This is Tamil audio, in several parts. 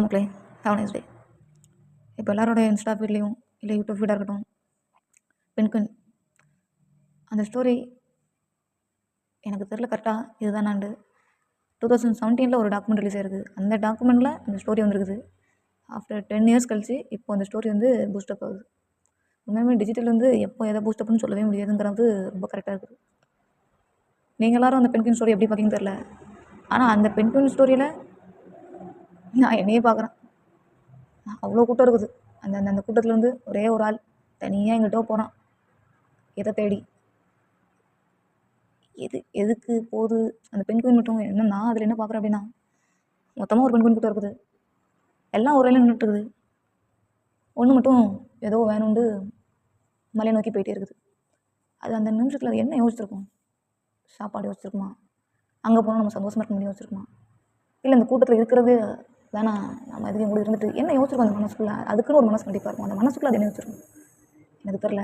மக்களே, ஹேவ் நைஸ் டே. இப்போ எல்லாரோட இன்ஸ்டா ஃபீட்லேயும் இல்லை யூடியூப் ஃபீடாக இருக்கட்டும், பெண்குயின் அந்த ஸ்டோரி எனக்கு தெரில கரெக்டாக இதுதானாண்டு 2017 ஒரு டாக்குமெண்ட் ரிலீஸ் ஆயிருக்குது. அந்த டாக்குமெண்ட்டில் அந்த ஸ்டோரி வந்துருக்குது. ஆஃப்டர் 10 இயர்ஸ் கழிச்சு இப்போ அந்த ஸ்டோரி வந்து பூஸ்டப் ஆகுது. உண்மையுமே டிஜிட்டல் வந்து எப்போ எதை பூஸ்டப்னு சொல்லவே முடியாதுங்கிறது ரொம்ப கரெக்டாக இருக்குது. நீங்கள் எல்லாரும் அந்த பெண்குயின் ஸ்டோரி எப்படி பார்த்தீங்கன்னு தெரில. ஆனால் அந்த பெண்குயின் ஸ்டோரியில் நான் என்னையே பார்க்குறேன். அவ்வளோ கூட்டம் இருக்குது. அந்த அந்த கூட்டத்தில் வந்து ஒரே ஒரு ஆள் தனியாக எங்கிட்ட போகிறான் எதை தேடி. எதுக்கு போகுது அந்த பெண்குயின் மட்டும் என்னன்னா அதில் என்ன பார்க்குறேன் அப்படின்னா, மொத்தமாக ஒரு பெண்குயின் கூட்டம் இருக்குது. எல்லாம் ஒரு வேலையில் நின்றுட்டு இருக்குது. ஒன்று மட்டும் ஏதோ வேணுண்டு மலையை நோக்கி போயிட்டே இருக்குது. அது அந்த நிமிஷத்தில் அது என்ன யோசிச்சிருக்கோம்? சாப்பாடு யோசிச்சிருக்குமா? அங்கே போனால் நம்ம சந்தோஷமாக இருக்க முடியும் யோசிச்சிருக்குமா? இல்லை இந்த கூட்டத்தில் இருக்கிறது வேணாம், நம்ம எதுவும் கூட இருந்துட்டு என்ன யோசிச்சிருக்கோம் அந்த மனசுக்குள்ளே? அதுக்குன்னு ஒரு மனசு கண்டிப்பாக இருக்கும். அந்த மனசுக்குள்ளே அது என்ன யோசிச்சிருக்கும் எனக்கு தெரில.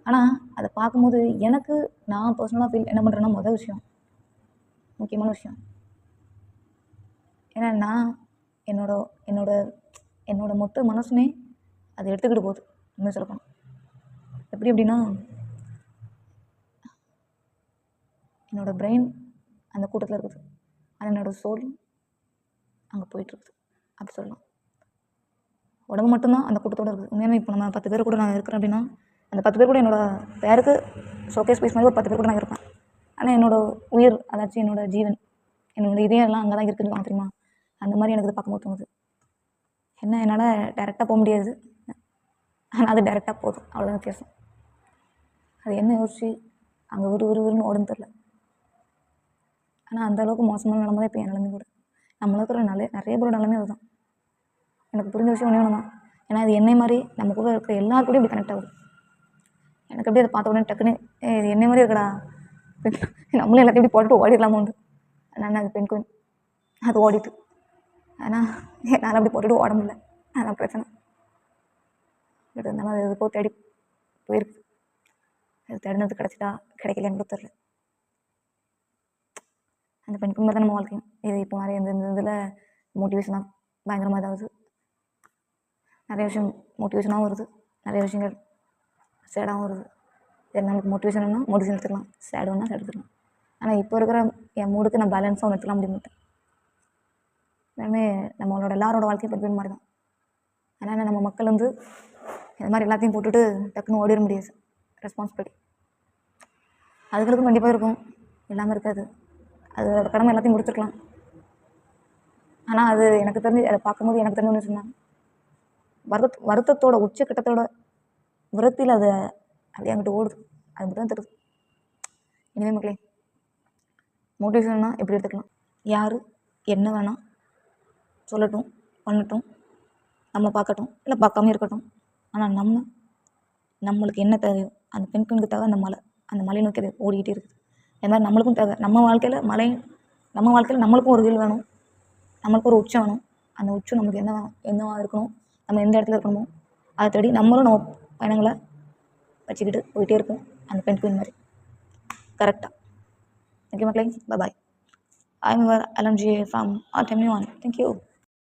ஆனால் அதை பார்க்கும்போது எனக்கு நான் பர்சனலாக ஃபீல் என்ன பண்ணுறேன்னா, மொதல் விஷயம் முக்கியமான விஷயம் ஏன்னா நான் என்னோட என்னோட என்னோட மொத்த மனசுமே அதை எடுத்துக்கிட்டு போகுது. உண்மை சொல்லப்போனால் எப்படி அப்படின்னா, என்னோட பிரெயின் அந்த கூட்டத்தில் இருக்குது, ஆனால் என்னோடய சோல் அங்கே போயிட்டுருக்குது அப்படி சொல்லலாம். உடம்பு மட்டும்தான் அந்த கூட்டத்தோடு இருக்குது. உண்மையான இப்போ நம்ம 10 பேர் கூட நான் இருக்கிறேன் அப்படின்னா, அந்த 10 பேர் கூட என்னோடய பேருக்கு ஷோகேஸ் பீஸ் மாதிரி ஒரு 10 பேர் கூட நான் இருப்பேன். ஆனால் என்னோடய உயிர், அதாச்சும் என்னோடய ஜீவன், என்னோட இதயம் எல்லாம் அங்கே தான் இருக்குதுன்னு தெரியுமா? அந்த மாதிரி எனக்கு இது பார்க்கும்போது தோணுது. என்ன என்னால் டேரெக்டாக போக முடியாது, ஆனால் அது டேரெக்டாக போதும், அவ்வளோதான் வித்தியாசம். அது என்ன யோசிச்சு அங்கே விறுவிறுன்னு ஓடுன்னு தெரில. ஆனால் அந்தளவுக்கு மோசமான நிலமை தான் இப்போ என் நிலமை கூட. நம்மள இருக்கிற நிறைய பேரோட நிலமே அதுதான். எனக்கு புரிஞ்ச விஷயம் ஒன்றே ஒன்று தான். ஏன்னா அது என்னை மாதிரி நம்ம கூட இருக்கிற எல்லாருக்கூடையும் இப்படி கனெக்ட் ஆகுது. எனக்கு அப்படியே அதை பார்த்த உடனே டக்குன்னு இது என்னை மாதிரி இருக்கடா, நம்மளும் எல்லாத்தையும் இப்படி போட்டுட்டு ஓடிடலாமோ உண்டு. நான் அது பெண்குயின் அது ஓடிட்டு, ஆனால் என்னால் அப்படி போட்டுட்டு ஓட முடியல. அதான் பிரச்சனை. பட் இருந்தாலும் அது எதுக்கோ தேடி போயிருக்கு. அது தேடினது கிடச்சிட்டா கிடைக்கலன்னு கூட தெரில. அந்த பெண்குயின் மாதிரி தான் நம்ம வாழ்க்கையும். இது இப்போ நிறைய இந்த இதில் மோட்டிவேஷனாக பயங்கரமாக இதாகுது. நிறைய விஷயம் மோட்டிவேஷனாகவும் வருது, நிறைய விஷயங்கள் சேடாகவும் வருது. சரி, நமக்கு மோட்டிவேஷன்னா மோட்டிவேஷன் எடுத்துக்கலாம், சேடு வேணால் சேடு எடுத்துக்கலாம். ஆனால் இப்போ இருக்கிற என் மூடுக்கு நான் பேலன்ஸாக ஒன்று எடுத்துக்கலாம் முடிய மாட்டேன். எல்லாமே நம்மளோட எல்லாரோட வாழ்க்கையும் பெண்குயின் மாதிரி தான். அதனால் நம்ம மக்கள் வந்து இந்த மாதிரி எல்லாத்தையும் போட்டுட்டு டக்குன்னு ஓடிட முடியாது. ரெஸ்பான்சிபிலிட்டி அதுகளுக்கும் கண்டிப்பாக இருக்கும், எல்லாமே இருக்காது. அதோட கடமை எல்லாத்தையும் முடிச்சிருக்கலாம். ஆனால் அது எனக்கு தெரிஞ்சு அதை பார்க்கும்போது எனக்கு தெரிஞ்சு ஒன்று சொன்னாங்க, வருத்தத்தோட உச்சக்கட்டத்தோட விரத்தியில் அதை அப்படியே அங்கிட்டு ஓடுது. அது மட்டும் தான் தெரியுது. இனிமே மக்களே, மோட்டிவேஷன்னா எப்படி எடுத்துக்கலாம், யார் என்ன வேணால் சொல்லட்டும், பண்ணட்டும், நம்மளை பார்க்கட்டும், இல்லை பார்க்காம இருக்கட்டும். ஆனால் நம்மளுக்கு என்ன தேவையோ அந்த பெண்குயினுக்கு தேவை அந்த மலையை நோக்கி அது ஓடிக்கிட்டே இருக்குது. அது மாதிரி நம்மளுக்கும் தேவை. நம்ம வாழ்க்கையில் நம்மளுக்கும் ஒரு வீல் வேணும், நம்மளுக்கும் ஒரு உச்சம் வேணும். அந்த உச்சம் நமக்கு என்னவா இருக்கணும், நம்ம எந்த இடத்துல இருக்கணுமோ அதை தேடி நம்மளும் நம்ம பயணங்களை வச்சுக்கிட்டு போயிட்டே இருப்போம் அந்த பெண்குயின் மாதிரி கரெக்டாக. ஓகே மக்களே, பாய். I'm your LMGA from Artemio 1. Thank you.